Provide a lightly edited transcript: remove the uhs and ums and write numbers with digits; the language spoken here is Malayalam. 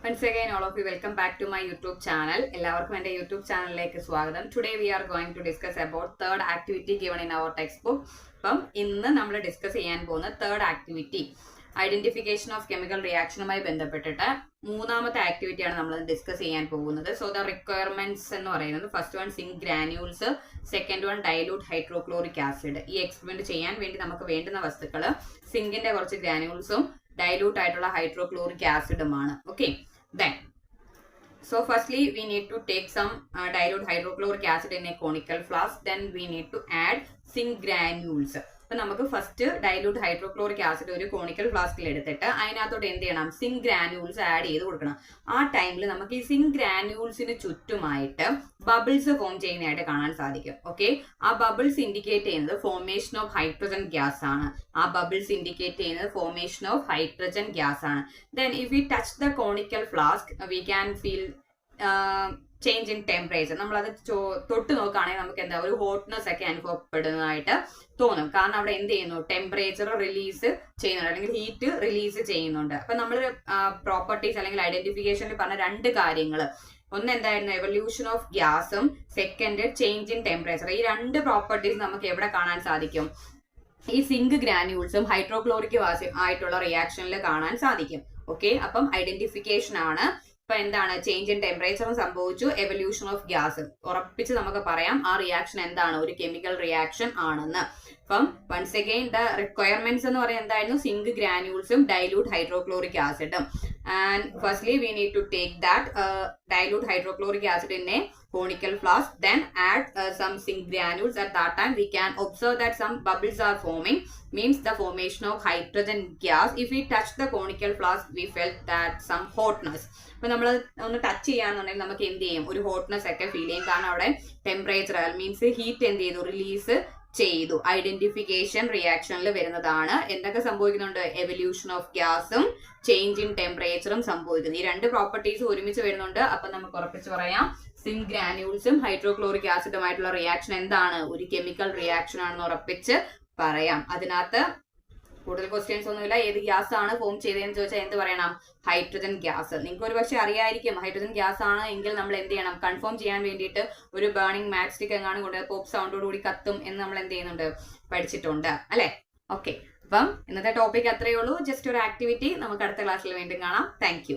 Once again, all of you, welcome back to my YouTube channel. എല്ലാവർക്കും എൻ്റെ YouTube ചാനലിലേക്ക് സ്വാഗതം. Today we are going to discuss about third activity given in our textbook. അപ്പം ഇന്ന് നമ്മൾ ഡിസ്കസ് ചെയ്യാൻ പോകുന്ന third activity identification of chemical റിയാക്ഷനുമായി ബന്ധപ്പെട്ടിട്ട് മൂന്നാമത്തെ ആക്ടിവിറ്റിയാണ് നമ്മൾ ഡിസ്കസ് ചെയ്യാൻ പോകുന്നത്. സോ ദ റിക്വയർമെന്റ്സ് എന്ന് പറയുന്നത് first one zinc granules, second one dilute hydrochloric acid. ഈ എക്സ്പെരിമെന്റ് ചെയ്യാൻ വേണ്ടി നമുക്ക് വേണ്ടുന്ന വസ്തുക്കൾ സിങ്കിന്റെ കുറച്ച് ഗ്രാന്യൂൾസും ഡൈലൂട്ട് ആയിട്ടുള്ള ഹൈഡ്രോക്ലോറിക് ആസിഡുമാണ്. Okay, then so firstly we need to take some dilute hydrochloric acid in a conical flask. Then we need to add zinc granules. അപ്പൊ നമുക്ക് ഫസ്റ്റ് ഡൈലൂട്ട് ഹൈഡ്രോക്ലോറിക് ആസിഡ് ഒരു കോണിക്കൽ ഫ്ലാസ്കിൽ എടുത്തിട്ട് അതിനകത്തോട്ട് എന്ത് ചെയ്യണം, സിങ്ക് ഗ്രാന്യൂൾസ് ആഡ് ചെയ്ത് കൊടുക്കണം. ആ ടൈമിൽ നമുക്ക് ഈ സിങ്ക് ഗ്രാന്യൂൾസിന് ചുറ്റുമായിട്ട് ബബിൾസ് ഫോം ചെയ്യുന്നതായിട്ട് കാണാൻ സാധിക്കും. ഓക്കെ, ആ ബബിൾസ് ഇൻഡിക്കേറ്റ് ചെയ്യുന്നത് ഫോർമേഷൻ ഓഫ് ഹൈഡ്രജൻ ഗ്യാസ് ആണ്. ആ ബബിൾസ് ഇൻഡിക്കേറ്റ് ചെയ്യുന്നത് ഫോർമേഷൻ ഓഫ് ഹൈഡ്രജൻ ഗ്യാസ് ആണ്. Then if we touch the conical flask we can feel change in temperature. നമ്മളത് തൊട്ട് നോക്കുകയാണെങ്കിൽ നമുക്ക് എന്താ ഒരു ഹോട്ട്നെസ് ഒക്കെ അനുഭവപ്പെടുന്നതായിട്ട് തോന്നും. കാരണം അവിടെ എന്ത് ചെയ്യുന്നു, ടെമ്പറേച്ചർ റിലീസ് ചെയ്യുന്നുണ്ട് അല്ലെങ്കിൽ ഹീറ്റ് റിലീസ് ചെയ്യുന്നുണ്ട്. അപ്പൊ നമ്മൾ പ്രോപ്പർട്ടീസ് അല്ലെങ്കിൽ ഐഡന്റിഫിക്കേഷനിൽ പറഞ്ഞ രണ്ട് കാര്യങ്ങൾ, ഒന്ന് എന്തായിരുന്നു, എവല്യൂഷൻ ഓഫ് ഗ്യാസും സെക്കൻഡ് ചേഞ്ച് ഇൻ ടെമ്പറേച്ചർ. ഈ രണ്ട് പ്രോപ്പർട്ടീസ് നമുക്ക് എവിടെ കാണാൻ സാധിക്കും, ഈ സിങ്ക് ഗ്രാന്യൂൾസും ഹൈഡ്രോക്ലോറിക് ആയിട്ടുള്ള റിയാക്ഷനിൽ കാണാൻ സാധിക്കും. ഓക്കെ, അപ്പം ഐഡന്റിഫിക്കേഷൻ ആണ്. ഇപ്പൊ എന്താണ്, ചേഞ്ച് ഇൻ ടെമ്പറേച്ചറും സംഭവിച്ചു, എവല്യൂഷൻ ഓഫ് ഗ്യാസ്. ഉറപ്പിച്ച് നമുക്ക് പറയാം ആ റിയാക്ഷൻ എന്താണ്, ഒരു കെമിക്കൽ റിയാക്ഷൻ ആണെന്ന്. അപ്പം വൺസ് അഗെയിൻ ദ റിക്വയർമെന്റ്സ് എന്ന് പറയുന്നത് എന്തായിരുന്നു, സിങ്ക് ഗ്രാന്യൂൾസും ഡൈലൂട്ട് ഹൈഡ്രോക്ലോറിക് ആസിഡും. And firstly we need to take that dilute hydrochloric acid in a conical flask, then add some zinc granules. At that time we can observe that some bubbles are forming, means the formation of hydrogen gas. If we touch the conical flask we felt that some hotness. അപ്പൊ നമ്മൾ ഒന്ന് ടച്ച് ചെയ്യാന്നുണ്ടെങ്കിൽ നമുക്ക് എന്ത് ചെയ്യും, ഒരു ഹോട്ട്നെസ് ഒക്കെ ഫീൽ ചെയ്യും. കാരണം അവിടെ ടെമ്പറേച്ചർ മീൻസ് ഹീറ്റ് എന്ത് ചെയ്തു, റിലീസ് ചെയ്തു. ഐഡന്റിഫിക്കേഷൻ റിയാക്ഷനിൽ വരുന്നതാണ്. എന്തൊക്കെ സംഭവിക്കുന്നുണ്ട്, എവല്യൂഷൻ ഓഫ് ഗ്യാസും ചേഞ്ച് ഇൻ ടെമ്പറേച്ചറും സംഭവിക്കുന്നു. ഈ രണ്ട് പ്രോപ്പർട്ടീസ് ഒരുമിച്ച് വരുന്നുണ്ട്. അപ്പൊ നമുക്ക് ഉറപ്പിച്ച് പറയാം സിങ്ക് ഗ്രാന്യൂൾസും ഹൈഡ്രോക്ലോറിക് ആസിഡുമായിട്ടുള്ള റിയാക്ഷൻ എന്താണ്, ഒരു കെമിക്കൽ റിയാക്ഷൻ ആണെന്ന് ഉറപ്പിച്ച് പറയാം. അതിനകത്ത് കൂടുതൽ ക്വസ്റ്റ്യൻസ് ഒന്നുമില്ല. ഏത് ഗ്യാസ് ആണ് ഫോം ചെയ്തതെന്ന് ചോദിച്ചാൽ എന്ത് പറയണം, ഹൈഡ്രജൻ ഗ്യാസ്. നിങ്ങൾക്ക് ഒരു പക്ഷെ അറിയായിരിക്കും ഹൈഡ്രജൻ ഗ്യാസ് ആണ് എങ്കിൽ നമ്മൾ എന്ത് ചെയ്യണം, കൺഫേം ചെയ്യാൻ വേണ്ടിയിട്ട് ഒരു ബേണിംഗ് മാച്ച് സ്റ്റിക്ക് എങ്ങാനും കൊണ്ട് പോപ്പ് സൗണ്ടോട് കൂടി കത്തും എന്ന് നമ്മൾ എന്ത് ചെയ്യുന്നുണ്ട്, പഠിച്ചിട്ടുണ്ട് അല്ലെ. ഓക്കെ, അപ്പം ഇന്നത്തെ ടോപ്പിക് അത്രയേ ഉള്ളൂ, ജസ്റ്റ് ഒരു ആക്ടിവിറ്റി. നമുക്ക് അടുത്ത ക്ലാസ്സിൽ വീണ്ടും കാണാം. താങ്ക്